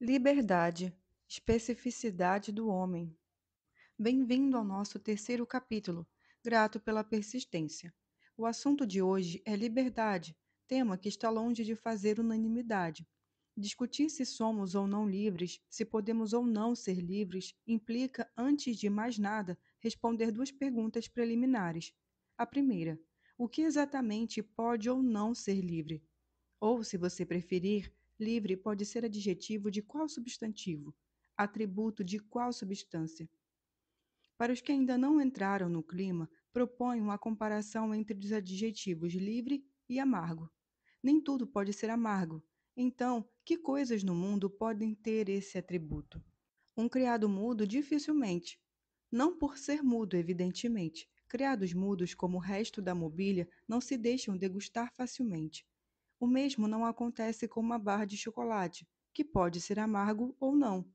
Liberdade, especificidade do homem. Bem-vindo ao nosso terceiro capítulo. Grato pela persistência. O assunto de hoje é liberdade, tema que está longe de fazer unanimidade. Discutir se somos ou não livres, se podemos ou não ser livres, implica, antes de mais nada, responder duas perguntas preliminares. A primeira: o que exatamente pode ou não ser livre? Ou, se você preferir, livre pode ser adjetivo de qual substantivo? Atributo de qual substância? Para os que ainda não entraram no clima, proponho uma comparação entre os adjetivos livre e amargo. Nem tudo pode ser amargo. Então, que coisas no mundo podem ter esse atributo? Um criado mudo dificilmente. Não por ser mudo, evidentemente. Criados mudos, como o resto da mobília, não se deixam degustar facilmente. O mesmo não acontece com uma barra de chocolate, que pode ser amargo ou não.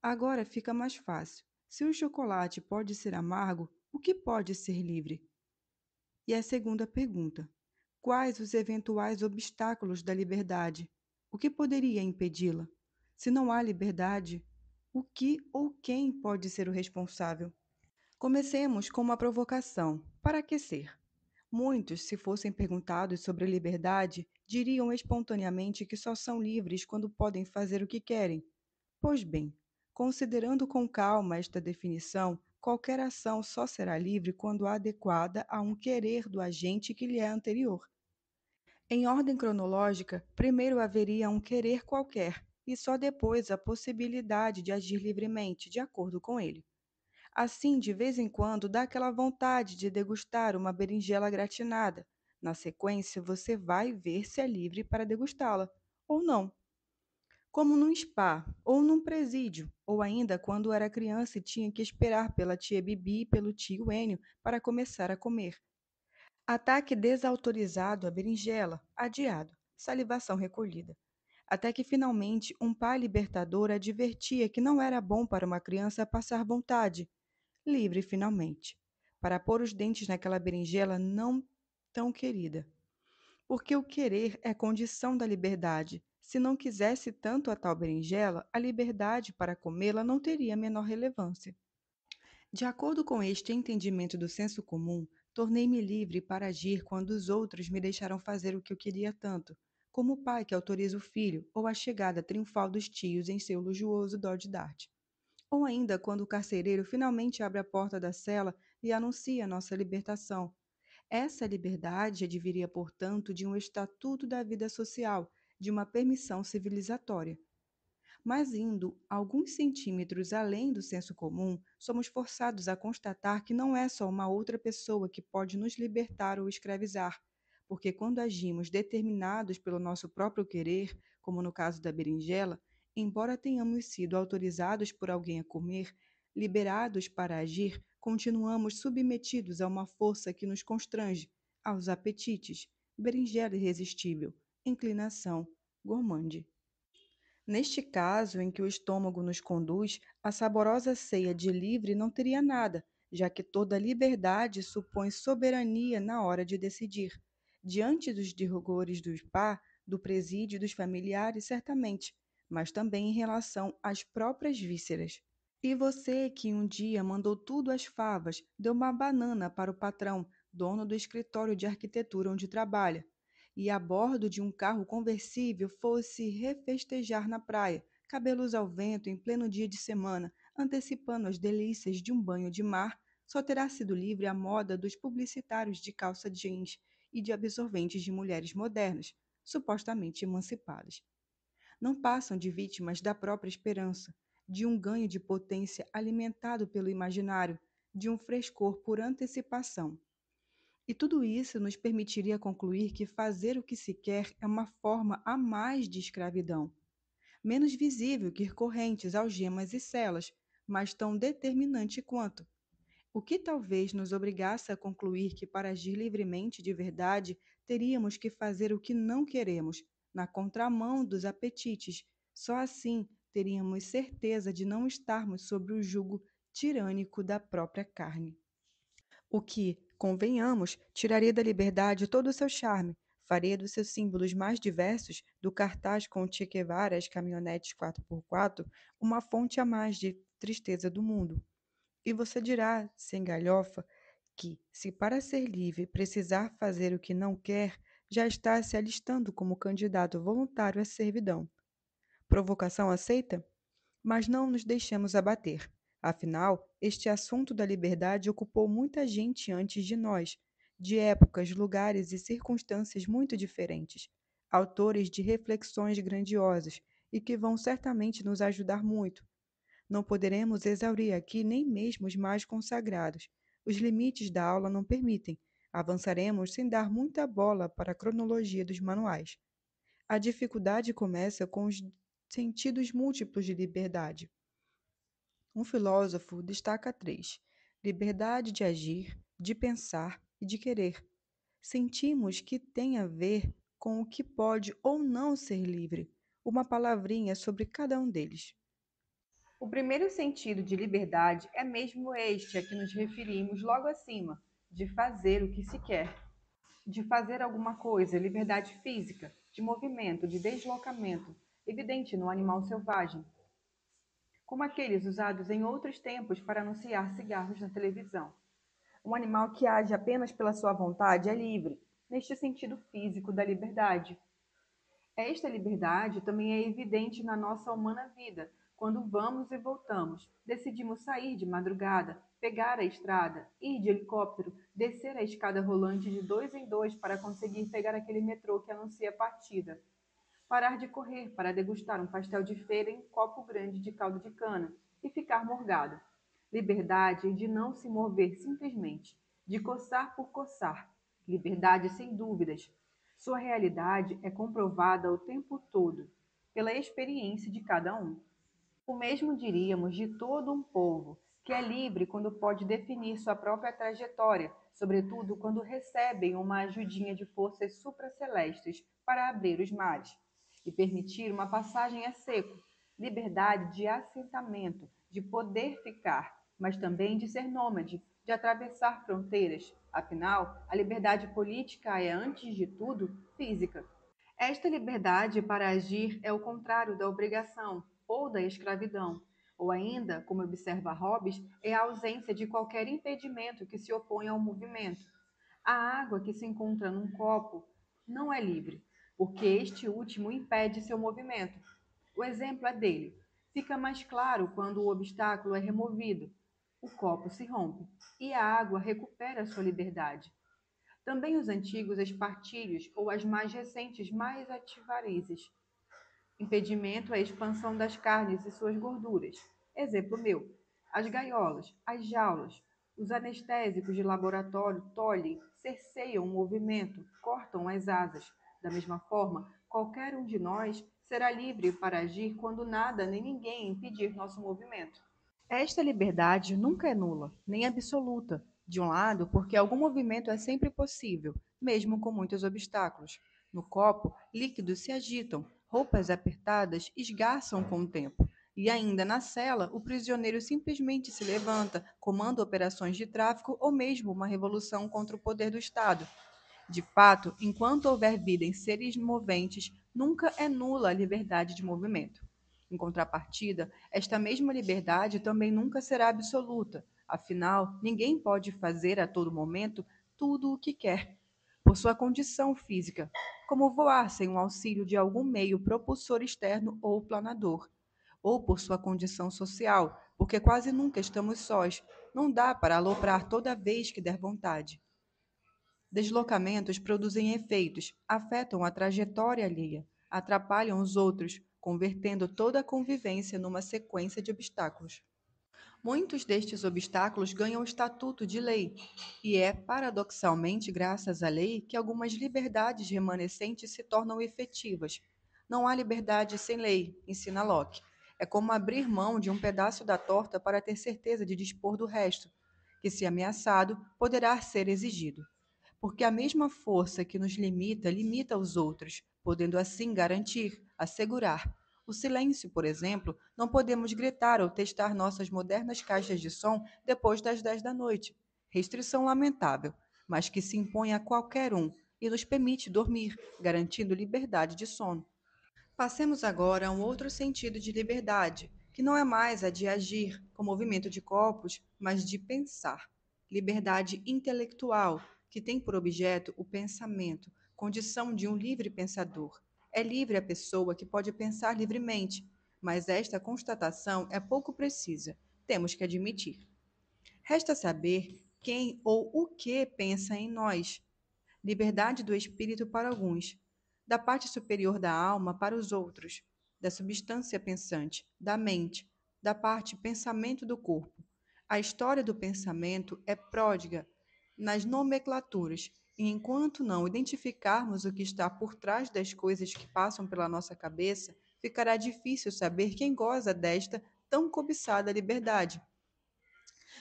Agora fica mais fácil. Se o chocolate pode ser amargo, o que pode ser livre? E a segunda pergunta: quais os eventuais obstáculos da liberdade? O que poderia impedi-la? Se não há liberdade, o que ou quem pode ser o responsável? Comecemos com uma provocação, para aquecer. Muitos, se fossem perguntados sobre liberdade, diriam espontaneamente que só são livres quando podem fazer o que querem. Pois bem, considerando com calma esta definição, qualquer ação só será livre quando adequada a um querer do agente que lhe é anterior. Em ordem cronológica, primeiro haveria um querer qualquer, e só depois a possibilidade de agir livremente, de acordo com ele. Assim, de vez em quando, dá aquela vontade de degustar uma berinjela gratinada. Na sequência, você vai ver se é livre para degustá-la, ou não. Como num spa, ou num presídio, ou ainda quando era criança e tinha que esperar pela tia Bibi e pelo tio Enio para começar a comer. Ataque desautorizado à berinjela, adiado, salivação recolhida. Até que finalmente um pai libertador advertia que não era bom para uma criança passar vontade, livre finalmente, para pôr os dentes naquela berinjela não tão querida. Porque o querer é condição da liberdade. Se não quisesse tanto a tal berinjela, a liberdade para comê-la não teria a menor relevância. De acordo com este entendimento do senso comum, tornei-me livre para agir quando os outros me deixaram fazer o que eu queria tanto, como o pai que autoriza o filho, ou a chegada triunfal dos tios em seu luxuoso Dodge Dart. Ou ainda quando o carcereiro finalmente abre a porta da cela e anuncia nossa libertação. Essa liberdade adviria, portanto, de um estatuto da vida social, de uma permissão civilizatória. Mas indo alguns centímetros além do senso comum, somos forçados a constatar que não é só uma outra pessoa que pode nos libertar ou escravizar, porque quando agimos determinados pelo nosso próprio querer, como no caso da berinjela, embora tenhamos sido autorizados por alguém a comer, liberados para agir, continuamos submetidos a uma força que nos constrange, aos apetites, berinjela irresistível, inclinação, gourmande. Neste caso, em que o estômago nos conduz, a saborosa ceia de livre não teria nada, já que toda liberdade supõe soberania na hora de decidir. Diante dos rigores do spa, do presídio e dos familiares, certamente, mas também em relação às próprias vísceras. E você que um dia mandou tudo às favas, deu uma banana para o patrão, dono do escritório de arquitetura onde trabalha, e a bordo de um carro conversível fosse refestejar na praia, cabelos ao vento em pleno dia de semana, antecipando as delícias de um banho de mar, só terá sido livre a moda dos publicitários de calça jeans e de absorventes de mulheres modernas, supostamente emancipadas. Não passam de vítimas da própria esperança, de um ganho de potência alimentado pelo imaginário, de um frescor por antecipação. E tudo isso nos permitiria concluir que fazer o que se quer é uma forma a mais de escravidão, menos visível que correntes, algemas e celas, mas tão determinante quanto. O que talvez nos obrigasse a concluir que para agir livremente de verdade, teríamos que fazer o que não queremos, na contramão dos apetites. Só assim teríamos certeza de não estarmos sob o jugo tirânico da própria carne. O que, convenhamos, tiraria da liberdade todo o seu charme, Faria dos seus símbolos mais diversos, do cartaz com o Che Guevara às caminhonetes 4x4, uma fonte a mais de tristeza do mundo. E você dirá, sem galhofa, que, se para ser livre precisar fazer o que não quer, já está se alistando como candidato voluntário à servidão. Provocação aceita? Mas não nos deixemos abater. Afinal, este assunto da liberdade ocupou muita gente antes de nós, de épocas, lugares e circunstâncias muito diferentes, autores de reflexões grandiosas e que vão certamente nos ajudar muito. Não poderemos exaurir aqui nem mesmo os mais consagrados. Os limites da aula não permitem. Avançaremos sem dar muita bola para a cronologia dos manuais. A dificuldade começa com os sentidos múltiplos de liberdade. Um filósofo destaca três: liberdade de agir, de pensar e de querer. Sentimos que tem a ver com o que pode ou não ser livre. Uma palavrinha sobre cada um deles. O primeiro sentido de liberdade é mesmo este a que nos referimos logo acima, de fazer o que se quer, de fazer alguma coisa, liberdade física, de movimento, de deslocamento, evidente no animal selvagem, como aqueles usados em outros tempos para anunciar cigarros na televisão. Um animal que age apenas pela sua vontade é livre, neste sentido físico da liberdade. Esta liberdade também é evidente na nossa humana vida, quando vamos e voltamos, decidimos sair de madrugada, pegar a estrada, ir de helicóptero, descer a escada rolante de dois em dois para conseguir pegar aquele metrô que anuncia a partida, parar de correr para degustar um pastel de feira em um copo grande de caldo de cana e ficar morgado. Liberdade de não se mover simplesmente, de coçar por coçar. Liberdade sem dúvidas. Sua realidade é comprovada o tempo todo pela experiência de cada um. O mesmo diríamos de todo um povo, que é livre quando pode definir sua própria trajetória, sobretudo quando recebem uma ajudinha de forças supracelestes para abrir os mares e permitir uma passagem a seco, liberdade de assentamento, de poder ficar, mas também de ser nômade, de atravessar fronteiras. Afinal, a liberdade política é, antes de tudo, física. Esta liberdade para agir é o contrário da obrigação ou da escravidão, ou ainda, como observa Hobbes, é a ausência de qualquer impedimento que se opõe ao movimento. A água que se encontra num copo não é livre, porque este último impede seu movimento. O exemplo é dele. Fica mais claro quando o obstáculo é removido. O copo se rompe e a água recupera sua liberdade. Também os antigos espartilhos ou as mais recentes mais ativarizes. Impedimento à expansão das carnes e suas gorduras. Exemplo meu: as gaiolas, as jaulas, os anestésicos de laboratório tolhem, cerceiam o movimento, cortam as asas. Da mesma forma, qualquer um de nós será livre para agir quando nada nem ninguém impedir nosso movimento. Esta liberdade nunca é nula, nem absoluta. De um lado, porque algum movimento é sempre possível, mesmo com muitos obstáculos. No copo, líquidos se agitam, roupas apertadas esgarçam com o tempo. E ainda na cela, o prisioneiro simplesmente se levanta, comanda operações de tráfico ou mesmo uma revolução contra o poder do Estado. De fato, enquanto houver vida em seres moventes, nunca é nula a liberdade de movimento. Em contrapartida, esta mesma liberdade também nunca será absoluta, afinal, ninguém pode fazer a todo momento tudo o que quer, por sua condição física, como voar sem o auxílio de algum meio propulsor externo ou planador, ou por sua condição social, porque quase nunca estamos sós, não dá para aloprar toda vez que der vontade. Deslocamentos produzem efeitos, afetam a trajetória alheia, atrapalham os outros, convertendo toda a convivência numa sequência de obstáculos. Muitos destes obstáculos ganham o estatuto de lei, e é, paradoxalmente, graças à lei que algumas liberdades remanescentes se tornam efetivas. Não há liberdade sem lei, ensina Locke. É como abrir mão de um pedaço da torta para ter certeza de dispor do resto, que, se ameaçado, poderá ser exigido. Porque a mesma força que nos limita, limita os outros, podendo assim garantir, assegurar. O silêncio, por exemplo, não podemos gritar ou testar nossas modernas caixas de som depois das 10 da noite. Restrição lamentável, mas que se impõe a qualquer um, e nos permite dormir, garantindo liberdade de sono. Passemos agora a um outro sentido de liberdade, que não é mais a de agir com movimento de corpos, mas de pensar. Liberdade intelectual, que tem por objeto o pensamento, condição de um livre pensador. É livre a pessoa que pode pensar livremente, mas esta constatação é pouco precisa, temos que admitir. Resta saber quem ou o que pensa em nós. Liberdade do espírito para alguns, da parte superior da alma para os outros, da substância pensante, da mente, da parte pensamento do corpo. A história do pensamento é pródiga nas nomenclaturas, e enquanto não identificarmos o que está por trás das coisas que passam pela nossa cabeça, ficará difícil saber quem goza desta tão cobiçada liberdade.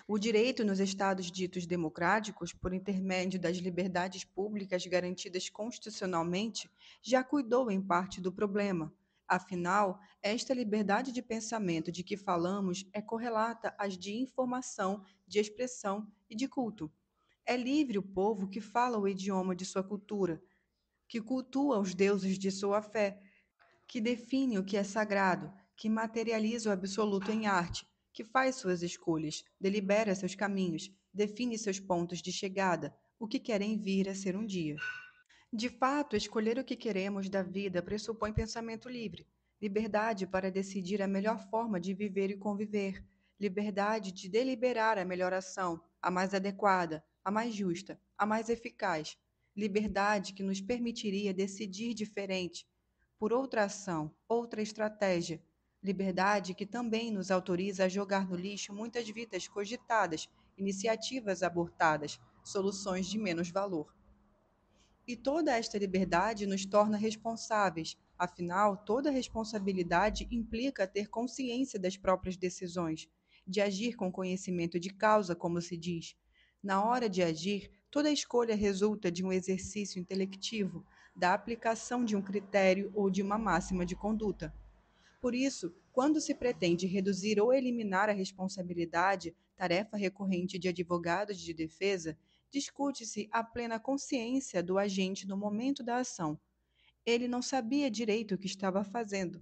O direito nos estados ditos democráticos, por intermédio das liberdades públicas garantidas constitucionalmente, já cuidou em parte do problema. Afinal, esta liberdade de pensamento de que falamos é correlata às de informação, de expressão e de culto. É livre o povo que fala o idioma de sua cultura, que cultua os deuses de sua fé, que define o que é sagrado, que materializa o absoluto em arte, que faz suas escolhas, delibera seus caminhos, define seus pontos de chegada, o que querem vir a ser um dia. De fato, escolher o que queremos da vida pressupõe pensamento livre, liberdade para decidir a melhor forma de viver e conviver, liberdade de deliberar a melhor ação, a mais adequada, a mais justa, a mais eficaz, liberdade que nos permitiria decidir diferente, por outra ação, outra estratégia, liberdade que também nos autoriza a jogar no lixo muitas vidas cogitadas, iniciativas abortadas, soluções de menos valor. E toda esta liberdade nos torna responsáveis. Afinal, toda responsabilidade implica ter consciência das próprias decisões, de agir com conhecimento de causa, como se diz. Na hora de agir, toda escolha resulta de um exercício intelectivo, da aplicação de um critério ou de uma máxima de conduta. Por isso, quando se pretende reduzir ou eliminar a responsabilidade, tarefa recorrente de advogados de defesa, discute-se a plena consciência do agente no momento da ação. Ele não sabia direito o que estava fazendo.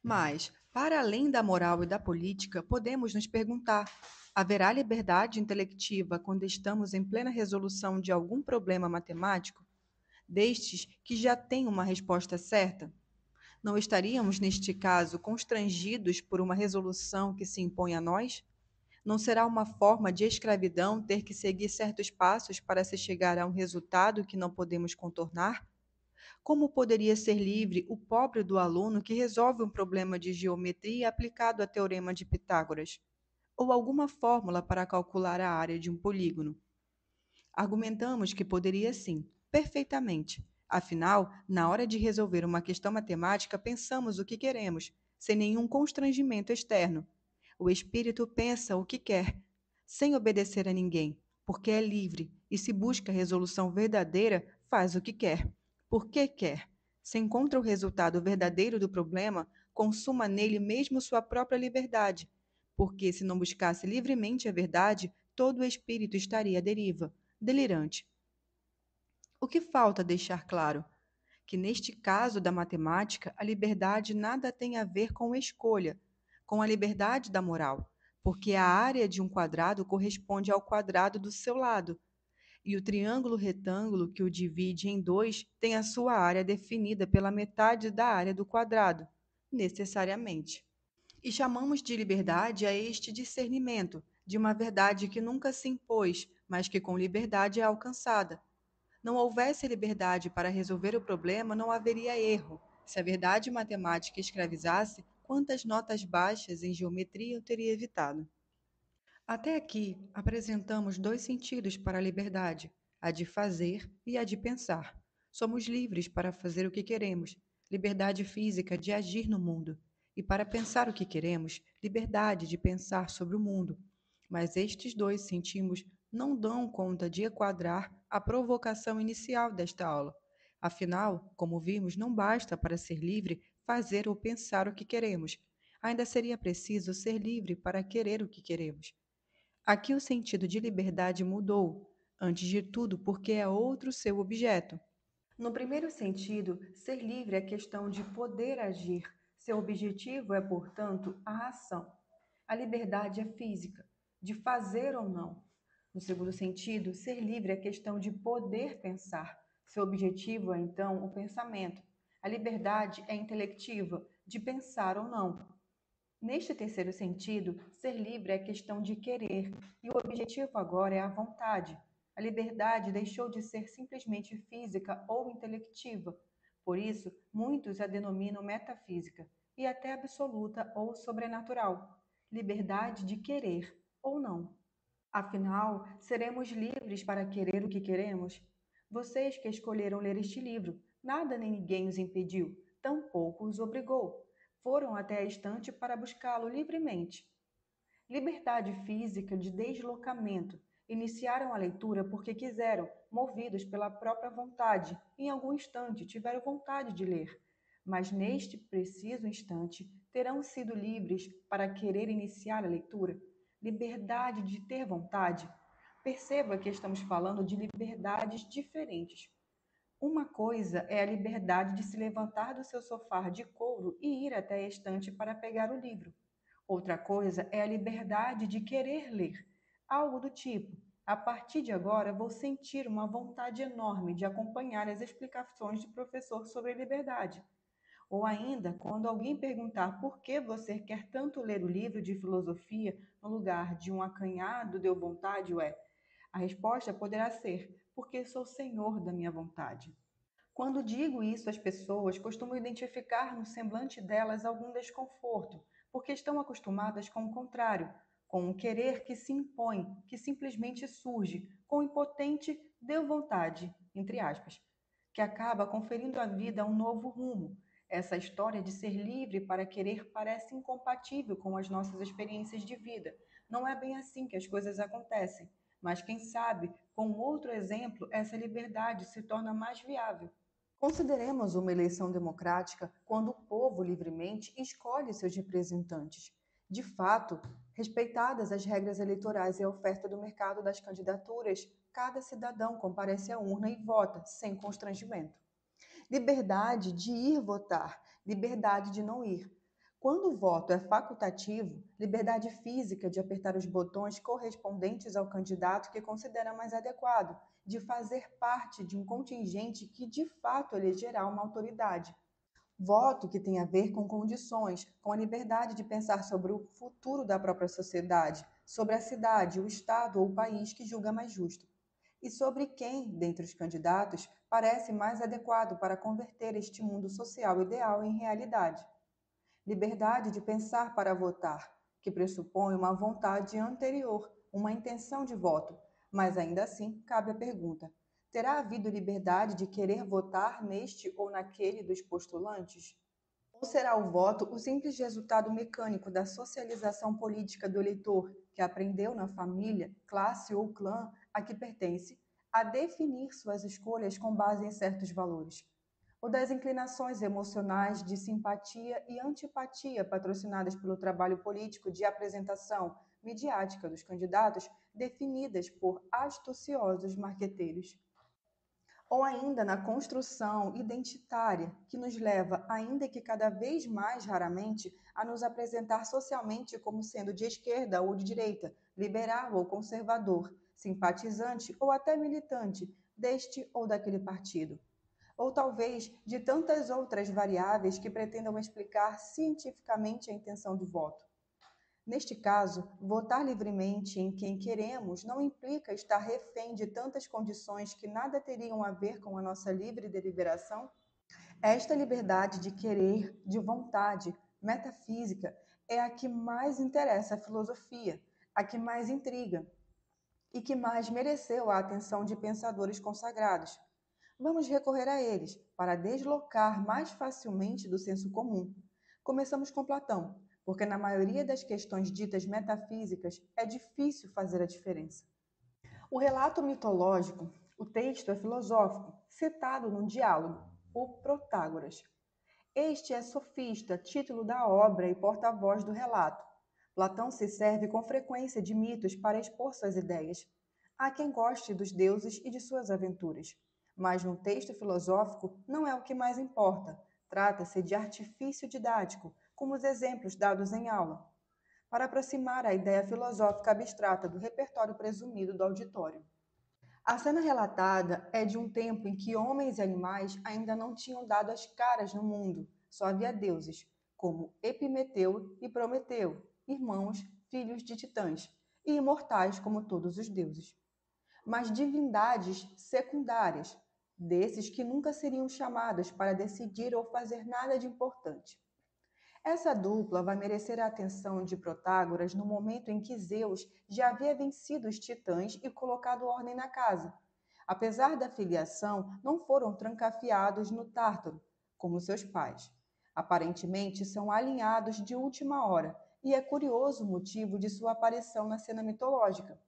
Mas, para além da moral e da política, podemos nos perguntar: haverá liberdade intelectiva quando estamos em plena resolução de algum problema matemático, destes que já têm uma resposta certa? Não estaríamos, neste caso, constrangidos por uma resolução que se impõe a nós? Não será uma forma de escravidão ter que seguir certos passos para se chegar a um resultado que não podemos contornar? Como poderia ser livre o pobre do aluno que resolve um problema de geometria aplicado a teorema de Pitágoras? Ou alguma fórmula para calcular a área de um polígono? Argumentamos que poderia sim, perfeitamente. Afinal, na hora de resolver uma questão matemática, pensamos o que queremos, sem nenhum constrangimento externo. O espírito pensa o que quer, sem obedecer a ninguém, porque é livre e, se busca a resolução verdadeira, faz o que quer, porque quer. Se encontra o resultado verdadeiro do problema, consuma nele mesmo sua própria liberdade, porque, se não buscasse livremente a verdade, todo o espírito estaria à deriva, delirante. O que falta deixar claro? Que neste caso da matemática, a liberdade nada tem a ver com a escolha, com a liberdade da moral, porque a área de um quadrado corresponde ao quadrado do seu lado, e o triângulo retângulo que o divide em dois tem a sua área definida pela metade da área do quadrado, necessariamente. E chamamos de liberdade a este discernimento de uma verdade que nunca se impôs, mas que com liberdade é alcançada. Não houvesse liberdade para resolver o problema, não haveria erro. Se a verdade matemática escravizasse, quantas notas baixas em geometria eu teria evitado? Até aqui, apresentamos dois sentidos para a liberdade, a de fazer e a de pensar. Somos livres para fazer o que queremos, liberdade física de agir no mundo, e para pensar o que queremos, liberdade de pensar sobre o mundo. Mas estes dois sentimos não dão conta de enquadrar a provocação inicial desta aula. Afinal, como vimos, não basta para ser livre fazer ou pensar o que queremos. Ainda seria preciso ser livre para querer o que queremos. Aqui o sentido de liberdade mudou, antes de tudo porque é outro seu objeto. No primeiro sentido, ser livre é questão de poder agir. Seu objetivo é, portanto, a ação. A liberdade é física, de fazer ou não. No segundo sentido, ser livre é questão de poder pensar. Seu objetivo é, então, o pensamento. A liberdade é intelectiva, de pensar ou não. Neste terceiro sentido, ser livre é questão de querer, e o objetivo agora é a vontade. A liberdade deixou de ser simplesmente física ou intelectiva. Por isso, muitos a denominam metafísica, e até absoluta ou sobrenatural. Liberdade de querer ou não. Afinal, seremos livres para querer o que queremos? Vocês que escolheram ler este livro, nada nem ninguém os impediu, tampouco os obrigou. Foram até a estante para buscá-lo livremente. Liberdade física de deslocamento. Iniciaram a leitura porque quiseram, movidos pela própria vontade. Em algum instante tiveram vontade de ler. Mas neste preciso instante terão sido livres para querer iniciar a leitura. Liberdade de ter vontade. Perceba que estamos falando de liberdades diferentes. Uma coisa é a liberdade de se levantar do seu sofá de couro e ir até a estante para pegar o livro. Outra coisa é a liberdade de querer ler. Algo do tipo: a partir de agora vou sentir uma vontade enorme de acompanhar as explicações do professor sobre liberdade. Ou ainda, quando alguém perguntar por que você quer tanto ler o livro de filosofia no lugar de um acanhado deu vontade, a resposta poderá ser: porque sou senhor da minha vontade. Quando digo isso às pessoas, costumo identificar no semblante delas algum desconforto, porque estão acostumadas com o contrário, com um querer que se impõe, que simplesmente surge, com o impotente deu vontade, entre aspas, que acaba conferindo à vida um novo rumo. Essa história de ser livre para querer parece incompatível com as nossas experiências de vida. Não é bem assim que as coisas acontecem, mas quem sabe, com outro exemplo, essa liberdade se torna mais viável. Consideremos uma eleição democrática quando o povo livremente escolhe seus representantes. De fato, respeitadas as regras eleitorais e a oferta do mercado das candidaturas, cada cidadão comparece à urna e vota, sem constrangimento. Liberdade de ir votar, liberdade de não ir. Quando o voto é facultativo, liberdade física de apertar os botões correspondentes ao candidato que considera mais adequado, de fazer parte de um contingente que de fato elegerá uma autoridade. Voto que tem a ver com condições, com a liberdade de pensar sobre o futuro da própria sociedade, sobre a cidade, o estado ou o país que julga mais justo e sobre quem, dentre os candidatos, parece mais adequado para converter este mundo social ideal em realidade. Liberdade de pensar para votar, que pressupõe uma vontade anterior, uma intenção de voto, mas ainda assim cabe a pergunta: terá havido liberdade de querer votar neste ou naquele dos postulantes? Ou será o voto o simples resultado mecânico da socialização política do eleitor, que aprendeu na família, classe ou clã a que pertence a definir suas escolhas com base em certos valores? Ou das inclinações emocionais de simpatia e antipatia patrocinadas pelo trabalho político de apresentação midiática dos candidatos, definidas por astuciosos marqueteiros? Ou ainda na construção identitária, que nos leva, ainda que cada vez mais raramente, a nos apresentar socialmente como sendo de esquerda ou de direita, liberal ou conservador, simpatizante ou até militante deste ou daquele partido. Ou talvez de tantas outras variáveis que pretendam explicar cientificamente a intenção do voto. Neste caso, votar livremente em quem queremos não implica estar refém de tantas condições que nada teriam a ver com a nossa livre deliberação? Esta liberdade de querer, de vontade, metafísica, é a que mais interessa à filosofia, a que mais intriga e que mais mereceu a atenção de pensadores consagrados. Vamos recorrer a eles para deslocar mais facilmente do senso comum. Começamos com Platão, porque na maioria das questões ditas metafísicas é difícil fazer a diferença. O relato mitológico, o texto é filosófico, citado num diálogo, o Protágoras. Este é sofista, título da obra e porta-voz do relato. Platão se serve com frequência de mitos para expor suas ideias. Há quem goste dos deuses e de suas aventuras, Mas no texto filosófico não é o que mais importa. Trata-se de artifício didático, como os exemplos dados em aula, para aproximar a ideia filosófica abstrata do repertório presumido do auditório. A cena relatada é de um tempo em que homens e animais ainda não tinham dado as caras no mundo, só havia deuses, como Epimeteu e Prometeu, irmãos, filhos de titãs, e imortais como todos os deuses. Mas divindades secundárias, desses que nunca seriam chamadas para decidir ou fazer nada de importante. Essa dupla vai merecer a atenção de Protágoras no momento em que Zeus já havia vencido os titãs e colocado ordem na casa. Apesar da filiação, não foram trancafiados no Tártaro, como seus pais. Aparentemente, são alinhados de última hora, e é curioso o motivo de sua aparição na cena mitológica.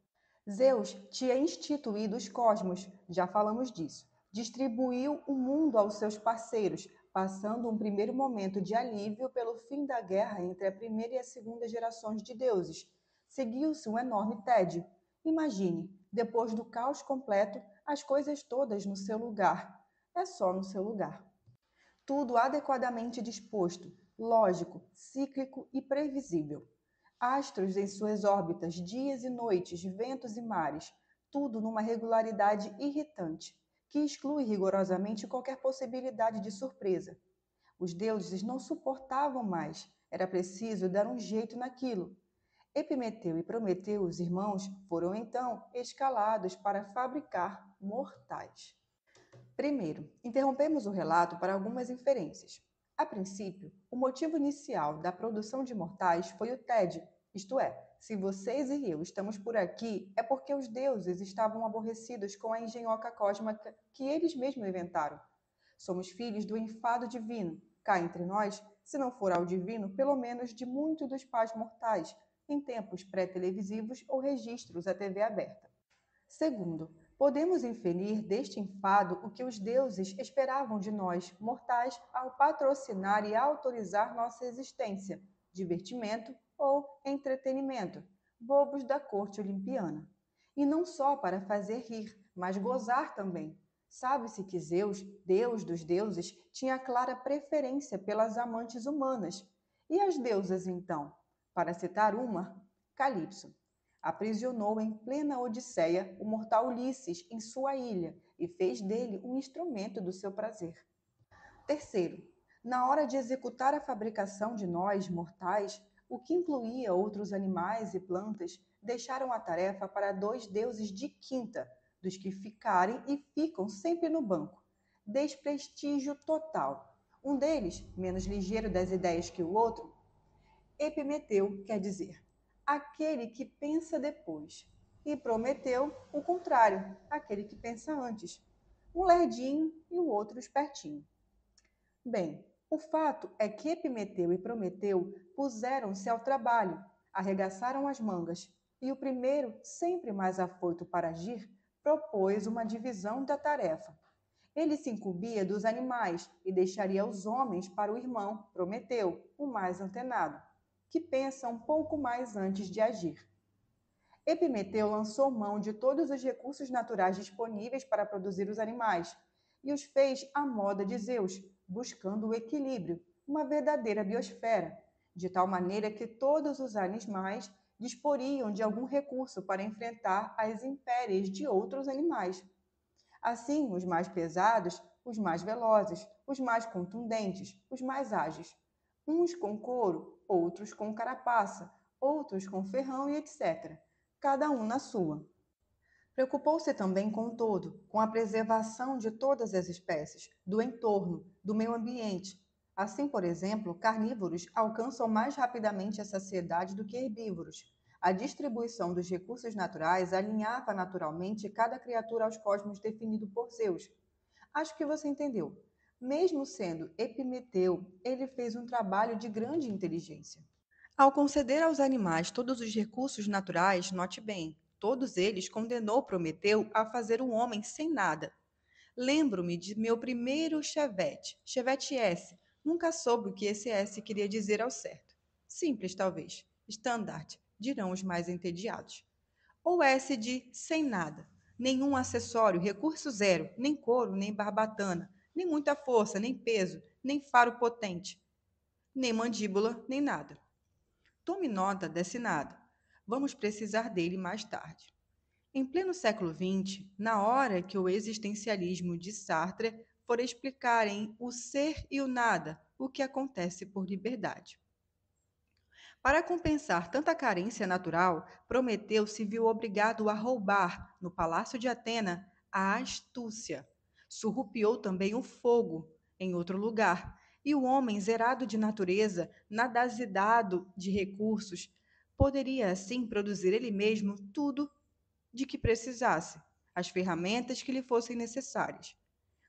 Zeus tinha instituído os cosmos, já falamos disso. Distribuiu o mundo aos seus parceiros, passando um primeiro momento de alívio pelo fim da guerra entre a primeira e a segunda gerações de deuses. Seguiu-se um enorme tédio. Imagine, depois do caos completo, as coisas todas no seu lugar. É só no seu lugar. Tudo adequadamente disposto, lógico, cíclico e previsível. Astros em suas órbitas, dias e noites, ventos e mares, tudo numa regularidade irritante, que exclui rigorosamente qualquer possibilidade de surpresa. Os deuses não suportavam mais, era preciso dar um jeito naquilo. Epimeteu e Prometeu, os irmãos, foram então escalados para fabricar mortais. Primeiro, interrompemos o relato para algumas inferências. A princípio, o motivo inicial da produção de mortais foi o tédio, isto é, se vocês e eu estamos por aqui, é porque os deuses estavam aborrecidos com a engenhoca cósmica que eles mesmos inventaram. Somos filhos do enfado divino, cá entre nós, se não for ao divino, pelo menos de muitos dos pais mortais, em tempos pré-televisivos ou registros à TV aberta. Segundo, podemos inferir deste enfado o que os deuses esperavam de nós, mortais, ao patrocinar e autorizar nossa existência, divertimento ou entretenimento, bobos da corte olimpiana. E não só para fazer rir, mas gozar também. Sabe-se que Zeus, deus dos deuses, tinha clara preferência pelas amantes humanas. E as deusas, então? Para citar uma, Calipso aprisionou em plena Odisseia o mortal Ulisses em sua ilha e fez dele um instrumento do seu prazer. Terceiro, na hora de executar a fabricação de nós, mortais, o que incluía outros animais e plantas, deixaram a tarefa para dois deuses de quinta, dos que ficarem e ficam sempre no banco. Desprestígio total. Um deles, menos ligeiro das ideias que o outro, Epimeteu, quer dizer, aquele que pensa depois. E Prometeu, o contrário, aquele que pensa antes. Um lerdinho e o outro espertinho. Bem, o fato é que Epimeteu e Prometeu puseram-se ao trabalho, arregaçaram as mangas, e o primeiro, sempre mais afoito para agir, propôs uma divisão da tarefa. Ele se incumbia dos animais e deixaria os homens para o irmão, Prometeu, o mais antenado, que pensa um pouco mais antes de agir. Epimeteu lançou mão de todos os recursos naturais disponíveis para produzir os animais e os fez à moda de Zeus, buscando o equilíbrio, uma verdadeira biosfera, de tal maneira que todos os animais disporiam de algum recurso para enfrentar as intempéries de outros animais. Assim, os mais pesados, os mais velozes, os mais contundentes, os mais ágeis. Uns com couro, outros com carapaça, outros com ferrão e etc. Cada um na sua. Preocupou-se também com o todo, com a preservação de todas as espécies, do entorno, do meio ambiente. Assim, por exemplo, carnívoros alcançam mais rapidamente a saciedade do que herbívoros. A distribuição dos recursos naturais alinhava naturalmente cada criatura aos cosmos definido por Zeus. Acho que você entendeu. Mesmo sendo Epimeteu, ele fez um trabalho de grande inteligência. Ao conceder aos animais todos os recursos naturais, note bem, todos eles condenou Prometeu a fazer um homem sem nada. Lembro-me de meu primeiro Chevette S. Nunca soube o que esse S queria dizer ao certo. Simples, talvez. Standard, dirão os mais entediados. Ou S de sem nada. Nenhum acessório, recurso zero, nem couro, nem barbatana, nem muita força, nem peso, nem faro potente, nem mandíbula, nem nada. Tome nota desse nada. Vamos precisar dele mais tarde. Em pleno século XX, na hora que o existencialismo de Sartre for explicar em O Ser e o Nada o que acontece por liberdade. Para compensar tanta carência natural, Prometeu se viu obrigado a roubar, no palácio de Atena, a astúcia. Surrupiou também o fogo, em outro lugar, e o homem, zerado de natureza, nadasidado de recursos, poderia assim produzir ele mesmo tudo de que precisasse, as ferramentas que lhe fossem necessárias.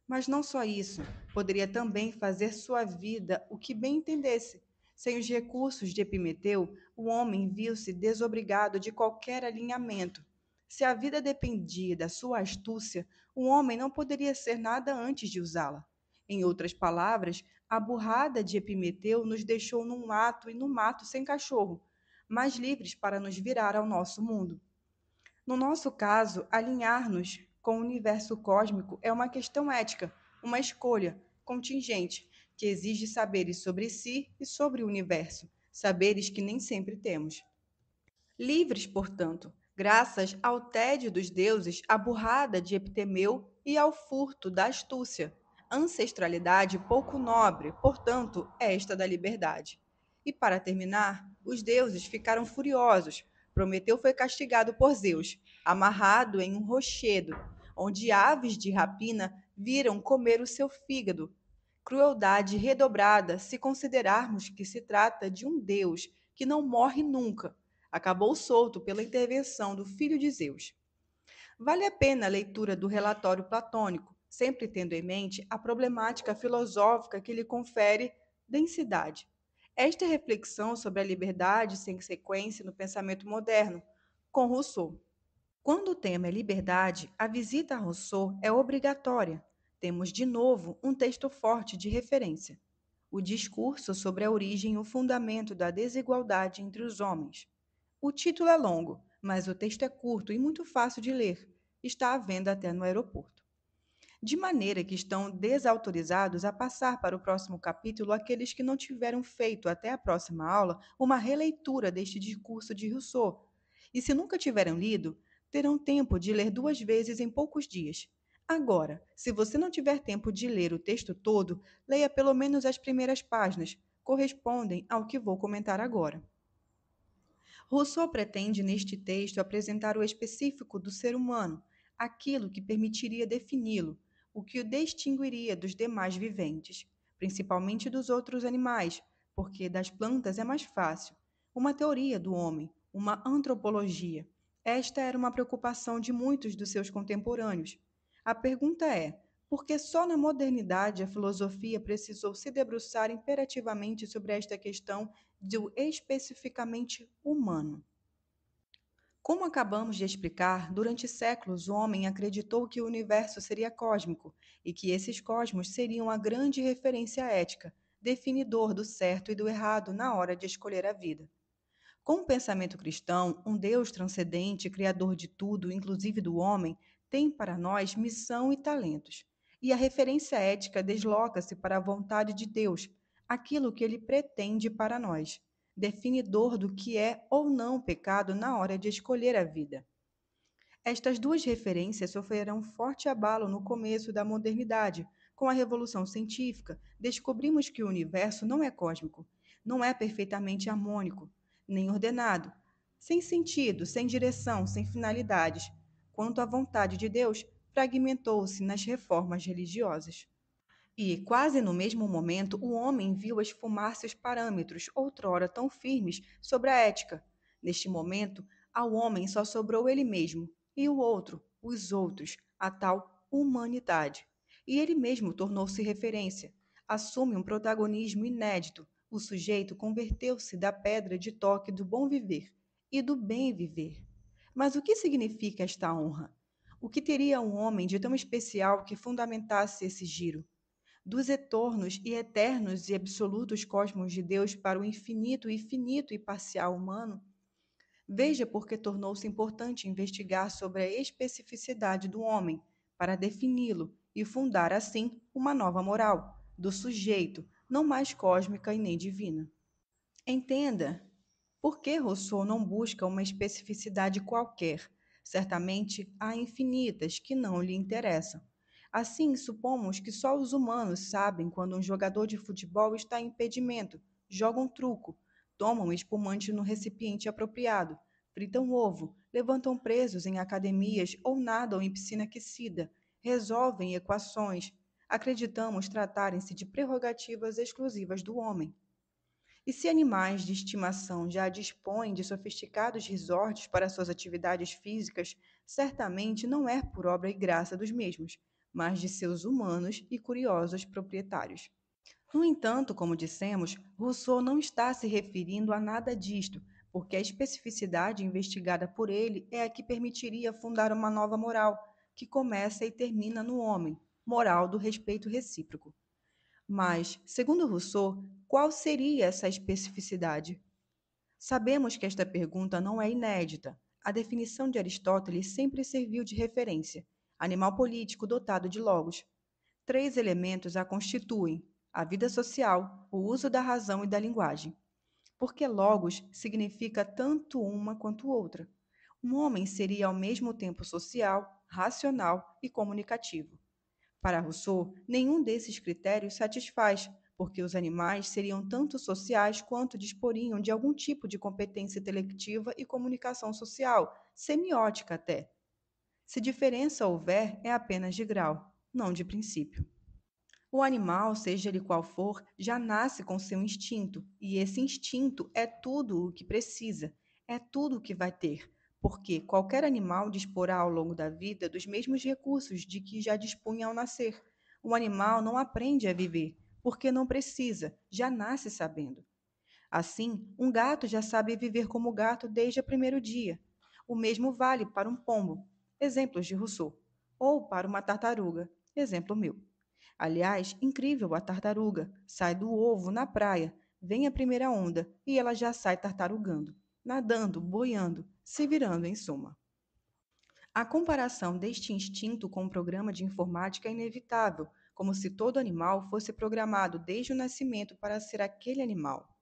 Mas não só isso, poderia também fazer sua vida o que bem entendesse. Sem os recursos de Epimeteu, o homem viu-se desobrigado de qualquer alinhamento. Se a vida dependia da sua astúcia, o homem não poderia ser nada antes de usá-la. Em outras palavras, a burrada de Epimeteu nos deixou num mato e no mato sem cachorro, mais livres para nos virar ao nosso mundo. No nosso caso, alinhar-nos com o universo cósmico é uma questão ética, uma escolha contingente, que exige saberes sobre si e sobre o universo, saberes que nem sempre temos. Livres, portanto, graças ao tédio dos deuses, à burrada de Eptemeu e ao furto da astúcia. Ancestralidade pouco nobre, portanto, esta da liberdade. E para terminar, os deuses ficaram furiosos. Prometeu foi castigado por Zeus, amarrado em um rochedo, onde aves de rapina viram comer o seu fígado. Crueldade redobrada se considerarmos que se trata de um deus que não morre nunca. Acabou solto pela intervenção do filho de Zeus. Vale a pena a leitura do relatório platônico, sempre tendo em mente a problemática filosófica que lhe confere densidade. Esta é reflexão sobre a liberdade sem sequência no pensamento moderno, com Rousseau. Quando o tema é liberdade, a visita a Rousseau é obrigatória. Temos de novo um texto forte de referência. O discurso sobre a origem e o fundamento da desigualdade entre os homens. O título é longo, mas o texto é curto e muito fácil de ler. Está à venda até no aeroporto. De maneira que estão desautorizados a passar para o próximo capítulo aqueles que não tiveram feito até a próxima aula uma releitura deste discurso de Rousseau. E se nunca tiveram lido, terão tempo de ler 2 vezes em poucos dias. Agora, se você não tiver tempo de ler o texto todo, leia pelo menos as primeiras páginas, correspondem ao que vou comentar agora. Rousseau pretende, neste texto, apresentar o específico do ser humano, aquilo que permitiria defini-lo, o que o distinguiria dos demais viventes, principalmente dos outros animais, porque das plantas é mais fácil. Uma teoria do homem, uma antropologia. Esta era uma preocupação de muitos dos seus contemporâneos. A pergunta é: por que só na modernidade a filosofia precisou se debruçar imperativamente sobre esta questão do especificamente humano? Como acabamos de explicar, durante séculos o homem acreditou que o universo seria cósmico e que esses cosmos seriam a grande referência ética, definidor do certo e do errado na hora de escolher a vida. Com o pensamento cristão, um Deus transcendente, criador de tudo, inclusive do homem, tem para nós missão e talentos. E a referência ética desloca-se para a vontade de Deus, aquilo que ele pretende para nós, definidor do que é ou não pecado na hora de escolher a vida. Estas duas referências sofrerão forte abalo no começo da modernidade. Com a Revolução Científica, descobrimos que o universo não é cósmico, não é perfeitamente harmônico, nem ordenado, sem sentido, sem direção, sem finalidades. Quanto à vontade de Deus, fragmentou-se nas reformas religiosas. E, quase no mesmo momento, o homem viu esfumar-se os parâmetros, outrora tão firmes, sobre a ética. Neste momento, ao homem só sobrou ele mesmo, e o outro, os outros, a tal humanidade. E ele mesmo tornou-se referência, assume um protagonismo inédito. O sujeito converteu-se da pedra de toque do bom viver e do bem viver. Mas o que significa esta honra? O que teria um homem de tão especial que fundamentasse esse giro? Dos eternos e eternos e absolutos cosmos de Deus para o infinito e finito e parcial humano, Veja por que tornou-se importante investigar sobre a especificidade do homem, para defini-lo e fundar, assim, uma nova moral, do sujeito, não mais cósmica e nem divina. Entenda por que Rousseau não busca uma especificidade qualquer. Certamente há infinitas que não lhe interessam. Assim, supomos que só os humanos sabem quando um jogador de futebol está em impedimento, jogam truco, tomam espumante no recipiente apropriado, fritam ovo, levantam presos em academias ou nadam em piscina aquecida, resolvem equações. Acreditamos tratarem-se de prerrogativas exclusivas do homem. E se animais de estimação já dispõem de sofisticados resorts para suas atividades físicas, certamente não é por obra e graça dos mesmos, mas de seus humanos e curiosos proprietários. No entanto, como dissemos, Rousseau não está se referindo a nada disto, porque a especificidade investigada por ele é a que permitiria fundar uma nova moral, que começa e termina no homem, moral do respeito recíproco. Mas, segundo Rousseau, qual seria essa especificidade? Sabemos que esta pergunta não é inédita. A definição de Aristóteles sempre serviu de referência: animal político dotado de logos. Três elementos a constituem: a vida social, o uso da razão e da linguagem. Porque logos significa tanto uma quanto outra. Um homem seria ao mesmo tempo social, racional e comunicativo. Para Rousseau, nenhum desses critérios satisfaz, porque os animais seriam tanto sociais quanto disporiam de algum tipo de competência intelectiva e comunicação social, semiótica até. Se diferença houver, é apenas de grau, não de princípio. O animal, seja ele qual for, já nasce com seu instinto, e esse instinto é tudo o que precisa, é tudo o que vai ter, porque qualquer animal disporá ao longo da vida dos mesmos recursos de que já dispunha ao nascer. O animal não aprende a viver, porque não precisa, já nasce sabendo. Assim, um gato já sabe viver como gato desde o primeiro dia. O mesmo vale para um pombo, exemplos de Rousseau, ou para uma tartaruga, exemplo meu. Aliás, incrível a tartaruga. Sai do ovo na praia, vem a primeira onda e ela já sai tartarugando, nadando, boiando, se virando em suma. A comparação deste instinto com um programa de informática é inevitável, como se todo animal fosse programado desde o nascimento para ser aquele animal.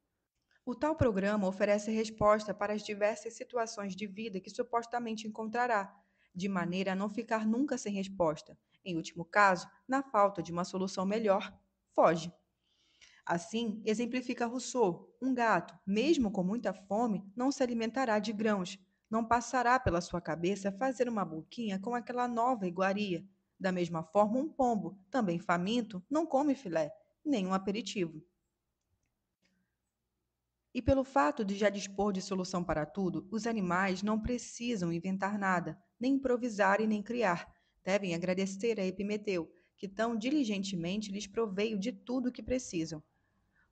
O tal programa oferece resposta para as diversas situações de vida que supostamente encontrará, de maneira a não ficar nunca sem resposta. Em último caso, na falta de uma solução melhor, foge. Assim, exemplifica Rousseau: um gato, mesmo com muita fome, não se alimentará de grãos, não passará pela sua cabeça fazer uma boquinha com aquela nova iguaria. Da mesma forma, um pombo, também faminto, não come filé, nem um aperitivo. E pelo fato de já dispor de solução para tudo, os animais não precisam inventar nada, nem improvisar e nem criar. Devem agradecer a Epimeteu, que tão diligentemente lhes proveio de tudo o que precisam,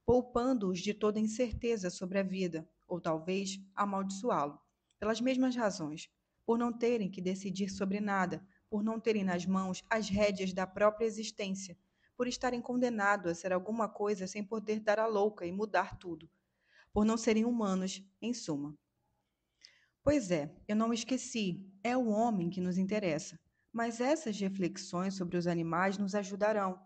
poupando-os de toda incerteza sobre a vida, ou talvez amaldiçoá-lo, pelas mesmas razões, por não terem que decidir sobre nada, por não terem nas mãos as rédeas da própria existência, por estarem condenados a ser alguma coisa sem poder dar a louca e mudar tudo, por não serem humanos, em suma. Pois é, eu não esqueci, é o homem que nos interessa. Mas essas reflexões sobre os animais nos ajudarão.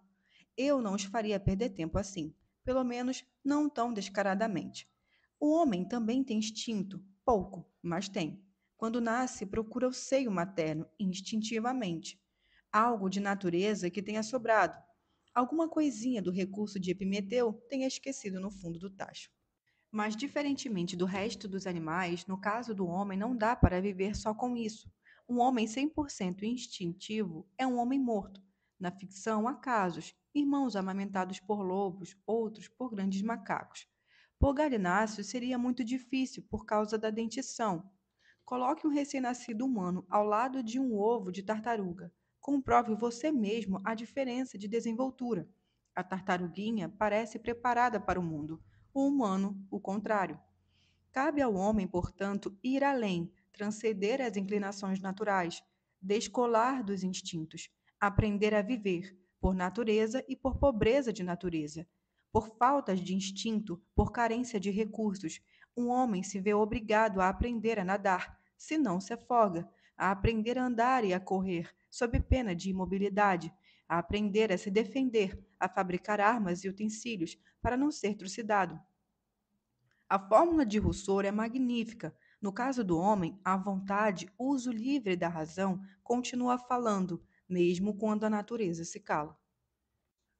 Eu não os faria perder tempo assim, pelo menos não tão descaradamente. O homem também tem instinto, pouco, mas tem. Quando nasce, procura o seio materno, instintivamente. Algo de natureza que tenha sobrado. Alguma coisinha do recurso de Epimeteu tenha esquecido no fundo do tacho. Mas, diferentemente do resto dos animais, no caso do homem não dá para viver só com isso. Um homem 100% instintivo é um homem morto. Na ficção há casos, irmãos amamentados por lobos, outros por grandes macacos. Por galináceo seria muito difícil por causa da dentição. Coloque um recém-nascido humano ao lado de um ovo de tartaruga. Comprove você mesmo a diferença de desenvoltura. A tartaruguinha parece preparada para o mundo, o humano, o contrário. Cabe ao homem, portanto, ir além, transcender as inclinações naturais, descolar dos instintos, aprender a viver, por natureza e por pobreza de natureza, por faltas de instinto, por carência de recursos, Um homem se vê obrigado a aprender a nadar, senão se afoga, a aprender a andar e a correr, sob pena de imobilidade, a aprender a se defender, a fabricar armas e utensílios para não ser trucidado. A fórmula de Rousseau é magnífica. No caso do homem, a vontade, uso livre da razão, continua falando, mesmo quando a natureza se cala.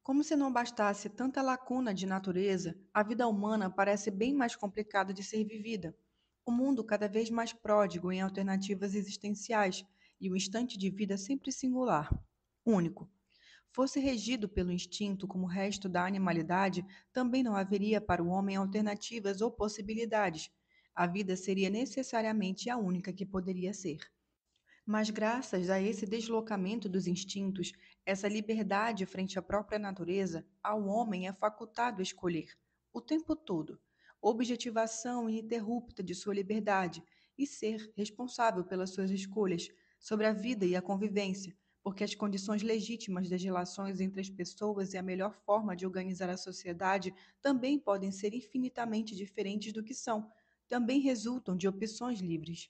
Como se não bastasse tanta lacuna de natureza, a vida humana parece bem mais complicada de ser vivida. O mundo cada vez mais pródigo em alternativas existenciais e o instante de vida sempre singular, único. Fosse regido pelo instinto como o resto da animalidade, também não haveria para o homem alternativas ou possibilidades. A vida seria necessariamente a única que poderia ser. Mas graças a esse deslocamento dos instintos, essa liberdade frente à própria natureza, ao homem é facultado escolher, o tempo todo, objetivação ininterrupta de sua liberdade e ser responsável pelas suas escolhas sobre a vida e a convivência, porque as condições legítimas das relações entre as pessoas e a melhor forma de organizar a sociedade também podem ser infinitamente diferentes do que são, também resultam de opções livres.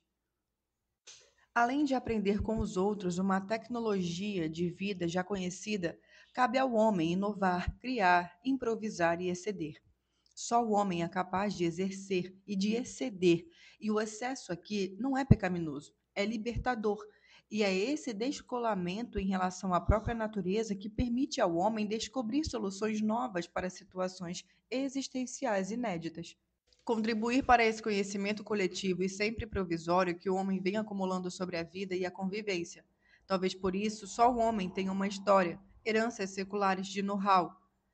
Além de aprender com os outros uma tecnologia de vida já conhecida, cabe ao homem inovar, criar, improvisar e exceder. Só o homem é capaz de exercer e de exceder, e o excesso aqui não é pecaminoso, é libertador. E é esse descolamento em relação à própria natureza que permite ao homem descobrir soluções novas para situações existenciais inéditas. Contribuir para esse conhecimento coletivo e sempre provisório que o homem vem acumulando sobre a vida e a convivência. Talvez por isso só o homem tenha uma história, heranças seculares de know-how,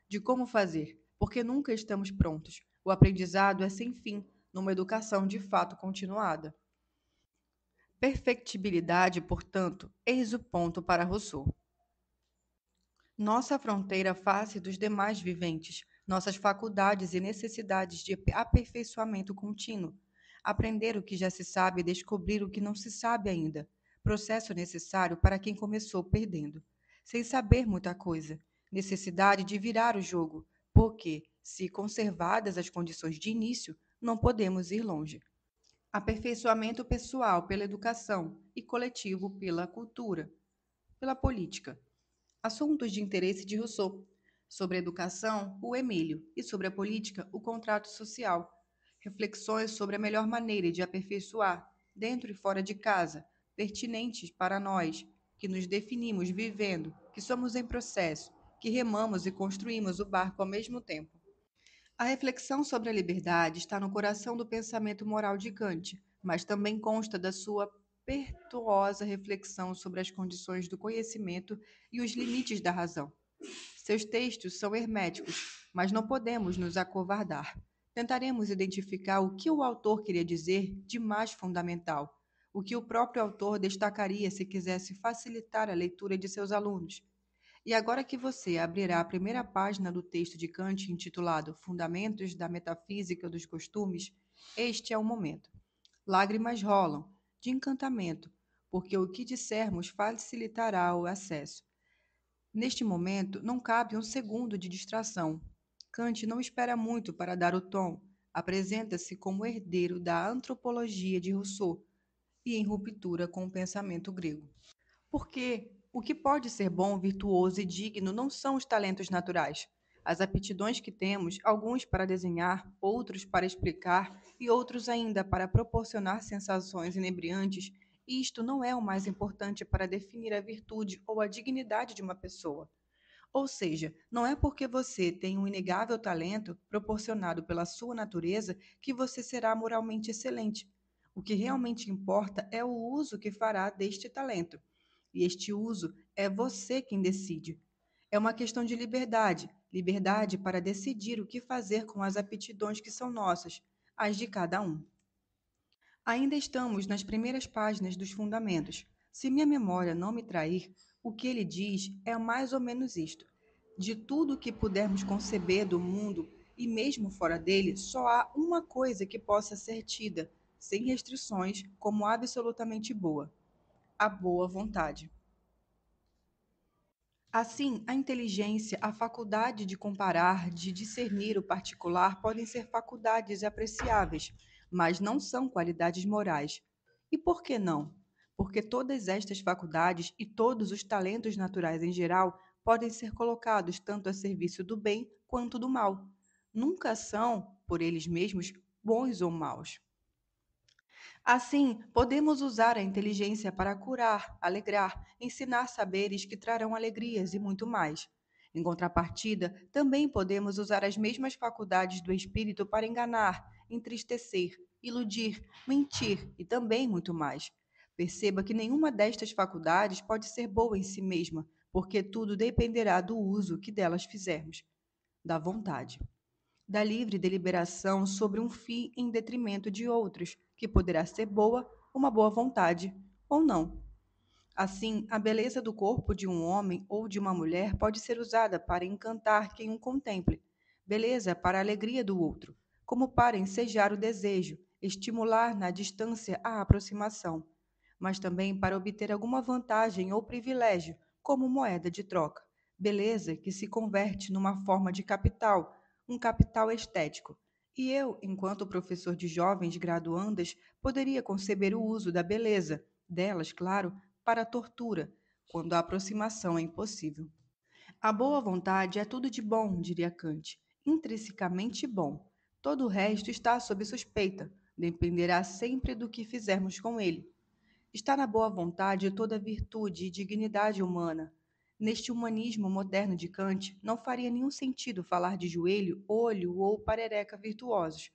de como fazer, porque nunca estamos prontos. O aprendizado é sem fim, numa educação de fato continuada. Perfectibilidade, portanto, eis o ponto para Rousseau. Nossa fronteira face dos demais viventes, nossas faculdades e necessidades de aperfeiçoamento contínuo. Aprender o que já se sabe e descobrir o que não se sabe ainda. Processo necessário para quem começou perdendo. Sem saber muita coisa. Necessidade de virar o jogo, porque, se conservadas as condições de início, não podemos ir longe. Aperfeiçoamento pessoal pela educação e coletivo pela cultura, pela política. Assuntos de interesse de Rousseau. Sobre a educação, o Emílio, e sobre a política, o contrato social. Reflexões sobre a melhor maneira de aperfeiçoar, dentro e fora de casa, pertinentes para nós, que nos definimos vivendo, que somos em processo, que remamos e construímos o barco ao mesmo tempo. A reflexão sobre a liberdade está no coração do pensamento moral de Kant, mas também consta da sua pertuosa reflexão sobre as condições do conhecimento e os limites da razão. Seus textos são herméticos, mas não podemos nos acovardar. Tentaremos identificar o que o autor queria dizer de mais fundamental, o que o próprio autor destacaria se quisesse facilitar a leitura de seus alunos. E agora que você abrirá a primeira página do texto de Kant intitulado Fundamentos da Metafísica dos Costumes, este é o momento. Lágrimas rolam, de encantamento, porque o que dissermos facilitará o acesso. Neste momento, não cabe um segundo de distração. Kant não espera muito para dar o tom. Apresenta-se como herdeiro da antropologia de Rousseau e em ruptura com o pensamento grego. Porque o que pode ser bom, virtuoso e digno não são os talentos naturais. As aptidões que temos, alguns para desenhar, outros para explicar e outros ainda para proporcionar sensações inebriantes, isto não é o mais importante para definir a virtude ou a dignidade de uma pessoa. Ou seja, não é porque você tem um inegável talento proporcionado pela sua natureza que você será moralmente excelente. O que realmente importa é o uso que fará deste talento. E este uso é você quem decide. É uma questão de liberdade, liberdade para decidir o que fazer com as aptidões que são nossas, as de cada um. Ainda estamos nas primeiras páginas dos Fundamentos. Se minha memória não me trair, o que ele diz é mais ou menos isto: de tudo o que pudermos conceber do mundo e mesmo fora dele, só há uma coisa que possa ser tida, sem restrições, como absolutamente boa: a boa vontade. Assim, a inteligência, a faculdade de comparar, de discernir o particular podem ser faculdades apreciáveis, mas não são qualidades morais. E por que não? Porque todas estas faculdades e todos os talentos naturais em geral podem ser colocados tanto a serviço do bem quanto do mal. Nunca são, por eles mesmos, bons ou maus. Assim, podemos usar a inteligência para curar, alegrar, ensinar saberes que trarão alegrias e muito mais. Em contrapartida, também podemos usar as mesmas faculdades do espírito para enganar, entristecer, iludir, mentir e também muito mais. Perceba que nenhuma destas faculdades pode ser boa em si mesma, porque tudo dependerá do uso que delas fizermos, da vontade, da livre deliberação sobre um fim em detrimento de outros, que poderá ser boa, uma boa vontade, ou não. Assim, a beleza do corpo de um homem ou de uma mulher pode ser usada para encantar quem o contemple, beleza para a alegria do outro, como para ensejar o desejo, estimular na distância a aproximação, mas também para obter alguma vantagem ou privilégio, como moeda de troca. Beleza que se converte numa forma de capital, um capital estético. E eu, enquanto professor de jovens graduandas, poderia conceber o uso da beleza, delas, claro, para a tortura, quando a aproximação é impossível. A boa vontade é tudo de bom, diria Kant, intrinsecamente bom. Todo o resto está sob suspeita, dependerá sempre do que fizermos com ele. Está na boa vontade toda virtude e dignidade humana. Neste humanismo moderno de Kant, não faria nenhum sentido falar de joelho, olho ou parereca virtuosos,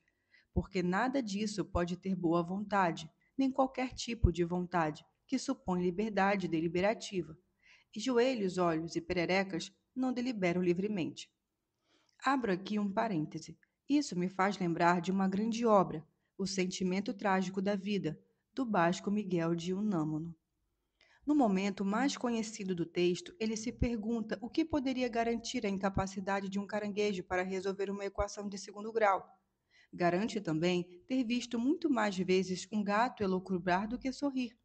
porque nada disso pode ter boa vontade, nem qualquer tipo de vontade, que supõe liberdade deliberativa. E joelhos, olhos e pererecas não deliberam livremente. Abro aqui um parêntese. Isso me faz lembrar de uma grande obra, O Sentimento Trágico da Vida, do basco Miguel de Unamuno. No momento mais conhecido do texto, ele se pergunta o que poderia garantir a incapacidade de um caranguejo para resolver uma equação de segundo grau. Garante também ter visto muito mais vezes um gato elucubrar do que sorrir.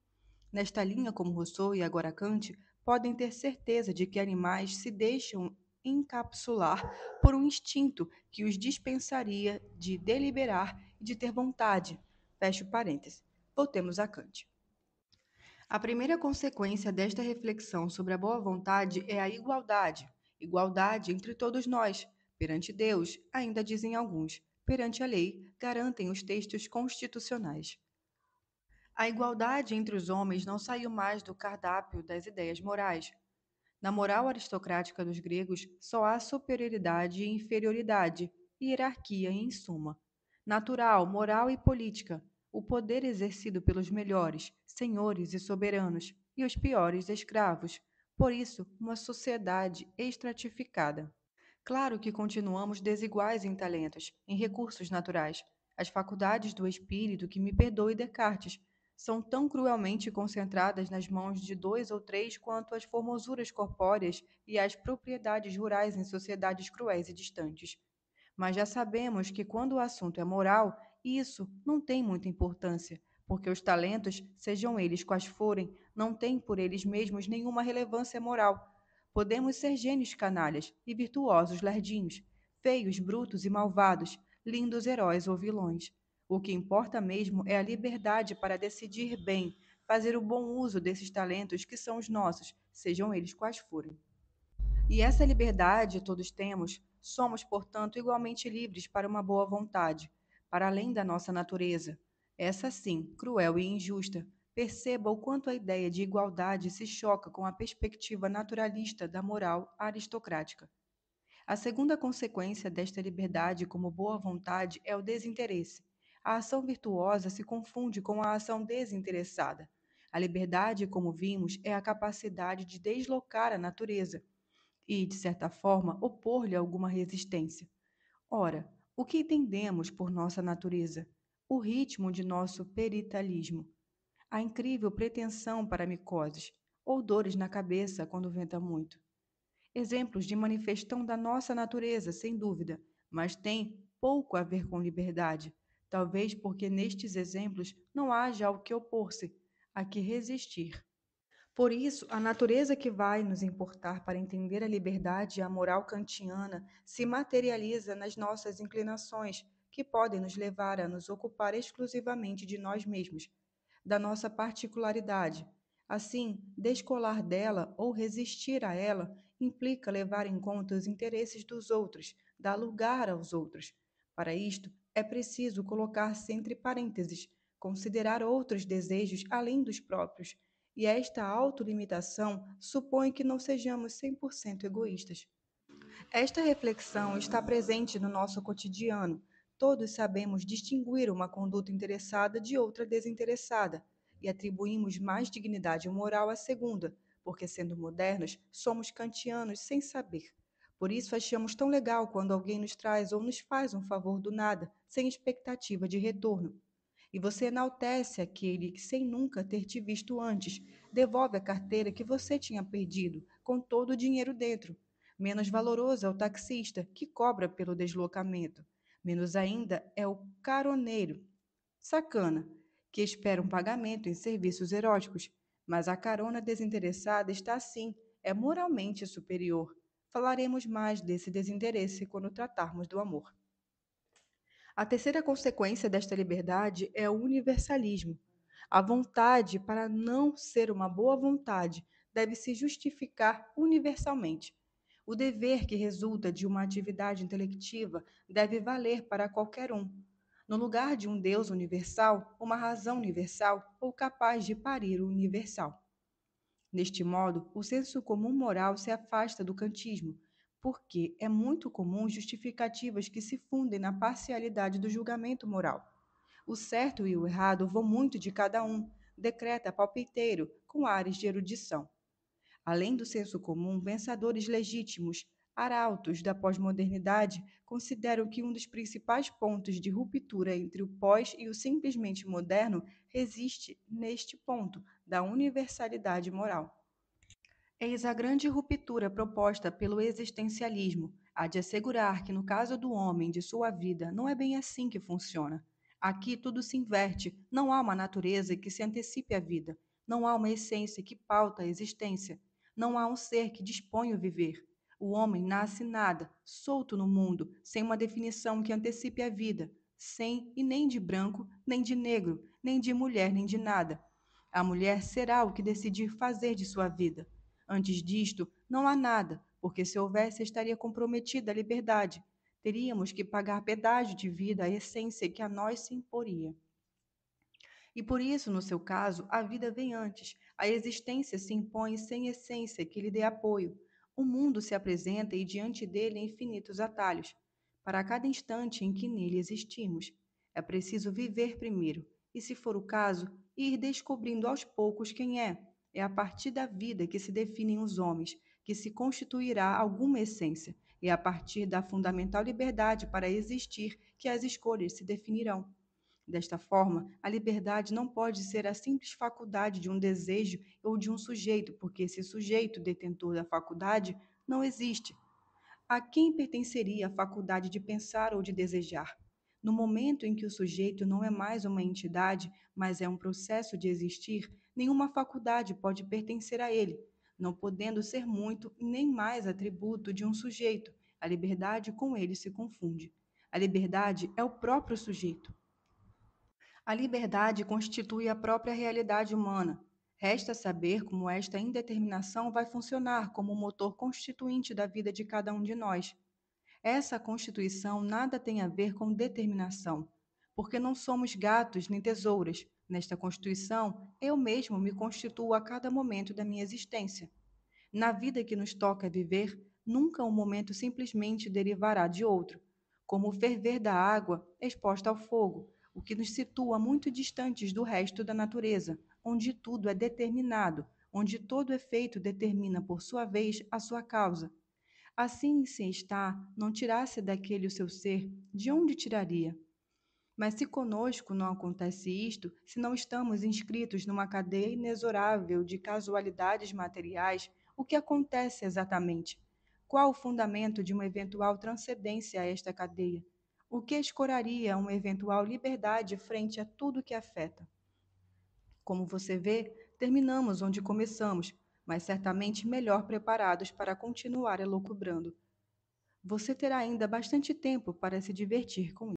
Nesta linha, como Rousseau e agora Kant, podem ter certeza de que animais se deixam encapsular por um instinto que os dispensaria de deliberar e de ter vontade. Fecho parênteses. Voltemos a Kant. A primeira consequência desta reflexão sobre a boa vontade é a igualdade. Igualdade entre todos nós. Perante Deus, ainda dizem alguns. Perante a lei, garantem os textos constitucionais. A igualdade entre os homens não saiu mais do cardápio das ideias morais. Na moral aristocrática dos gregos, só há superioridade e inferioridade, hierarquia em suma. Natural, moral e política, o poder exercido pelos melhores, senhores e soberanos, e os piores escravos. Por isso, uma sociedade estratificada. Claro que continuamos desiguais em talentos, em recursos naturais. As faculdades do espírito, que me perdoe Descartes, são tão cruelmente concentradas nas mãos de dois ou três quanto as formosuras corpóreas e as propriedades rurais em sociedades cruéis e distantes. Mas já sabemos que quando o assunto é moral, isso não tem muita importância, porque os talentos, sejam eles quais forem, não têm por eles mesmos nenhuma relevância moral. Podemos ser gênios canalhas e virtuosos lerdinhos, feios, brutos e malvados, lindos heróis ou vilões. O que importa mesmo é a liberdade para decidir bem, fazer o bom uso desses talentos que são os nossos, sejam eles quais forem. E essa liberdade todos temos, somos, portanto, igualmente livres para uma boa vontade, para além da nossa natureza. Essa sim, cruel e injusta. Perceba o quanto a ideia de igualdade se choca com a perspectiva naturalista da moral aristocrática. A segunda consequência desta liberdade como boa vontade é o desinteresse. A ação virtuosa se confunde com a ação desinteressada. A liberdade, como vimos, é a capacidade de deslocar a natureza e, de certa forma, opor-lhe alguma resistência. Ora, o que entendemos por nossa natureza? O ritmo de nosso peritalismo, a incrível pretensão para micoses, ou dores na cabeça quando venta muito. Exemplos de manifestão da nossa natureza, sem dúvida, mas tem pouco a ver com liberdade, talvez porque nestes exemplos não haja ao que opor-se, a que resistir. Por isso, a natureza que vai nos importar para entender a liberdade e a moral kantiana se materializa nas nossas inclinações, que podem nos levar a nos ocupar exclusivamente de nós mesmos, da nossa particularidade. Assim, descolar dela ou resistir a ela implica levar em conta os interesses dos outros, dar lugar aos outros. Para isto, é preciso colocar-se entre parênteses, considerar outros desejos além dos próprios, e esta autolimitação supõe que não sejamos 100% egoístas. Esta reflexão está presente no nosso cotidiano. Todos sabemos distinguir uma conduta interessada de outra desinteressada e atribuímos mais dignidade moral à segunda, porque, sendo modernos, somos kantianos sem saber. Por isso, achamos tão legal quando alguém nos traz ou nos faz um favor do nada, sem expectativa de retorno. E você enaltece aquele que, sem nunca ter te visto antes, devolve a carteira que você tinha perdido, com todo o dinheiro dentro. Menos valoroso é o taxista, que cobra pelo deslocamento. Menos ainda é o caroneiro, sacana, que espera um pagamento em serviços eróticos. Mas a carona desinteressada está sim, é moralmente superior. Falaremos mais desse desinteresse quando tratarmos do amor. A terceira consequência desta liberdade é o universalismo. A vontade, para não ser uma boa vontade, deve se justificar universalmente. O dever que resulta de uma atividade intelectiva deve valer para qualquer um. No lugar de um Deus universal, uma razão universal ou capaz de parir o universal. Neste modo, o senso comum moral se afasta do kantismo, porque é muito comum justificativas que se fundem na parcialidade do julgamento moral. O certo e o errado vão muito de cada um, decreta palpiteiro, com ares de erudição. Além do senso comum, pensadores legítimos, arautos da pós-modernidade, consideram que um dos principais pontos de ruptura entre o pós e o simplesmente moderno resiste neste ponto da universalidade moral. Eis a grande ruptura proposta pelo existencialismo, a de assegurar que, no caso do homem, de sua vida, não é bem assim que funciona. Aqui tudo se inverte, não há uma natureza que se antecipe à vida, não há uma essência que pauta a existência, não há um ser que dispõe o viver. O homem nasce nada, solto no mundo, sem uma definição que antecipe a vida, sem e nem de branco, nem de negro, nem de mulher, nem de nada. A mulher será o que decidir fazer de sua vida. Antes disto, não há nada, porque se houvesse, estaria comprometida a liberdade. Teríamos que pagar pedágio de vida à essência que a nós se imporia. E por isso, no seu caso, a vida vem antes. A existência se impõe sem essência que lhe dê apoio. O mundo se apresenta e diante dele infinitos atalhos. Para cada instante em que nele existimos, é preciso viver primeiro, e, se for o caso, ir descobrindo aos poucos quem é. É a partir da vida que se definem os homens, que se constituirá alguma essência. É a partir da fundamental liberdade para existir que as escolhas se definirão. Desta forma, a liberdade não pode ser a simples faculdade de um desejo ou de um sujeito, porque esse sujeito, detentor da faculdade, não existe. A quem pertenceria a faculdade de pensar ou de desejar? No momento em que o sujeito não é mais uma entidade, mas é um processo de existir, nenhuma faculdade pode pertencer a ele, não podendo ser muito nem mais atributo de um sujeito. A liberdade com ele se confunde. A liberdade é o próprio sujeito. A liberdade constitui a própria realidade humana. Resta saber como esta indeterminação vai funcionar como o motor constituinte da vida de cada um de nós. Essa constituição nada tem a ver com determinação, porque não somos gatos nem tesouras. Nesta constituição, eu mesmo me constituo a cada momento da minha existência. Na vida que nos toca viver, nunca um momento simplesmente derivará de outro, como o ferver da água exposta ao fogo, o que nos situa muito distantes do resto da natureza, onde tudo é determinado, onde todo efeito determina por sua vez a sua causa. Assim, se está, não tirasse daquele o seu ser, de onde tiraria? Mas se conosco não acontece isto, se não estamos inscritos numa cadeia inexorável de casualidades materiais, o que acontece exatamente? Qual o fundamento de uma eventual transcendência a esta cadeia? O que escoraria uma eventual liberdade frente a tudo que afeta? Como você vê, terminamos onde começamos, mas certamente melhor preparados para continuar elucubrando. Você terá ainda bastante tempo para se divertir com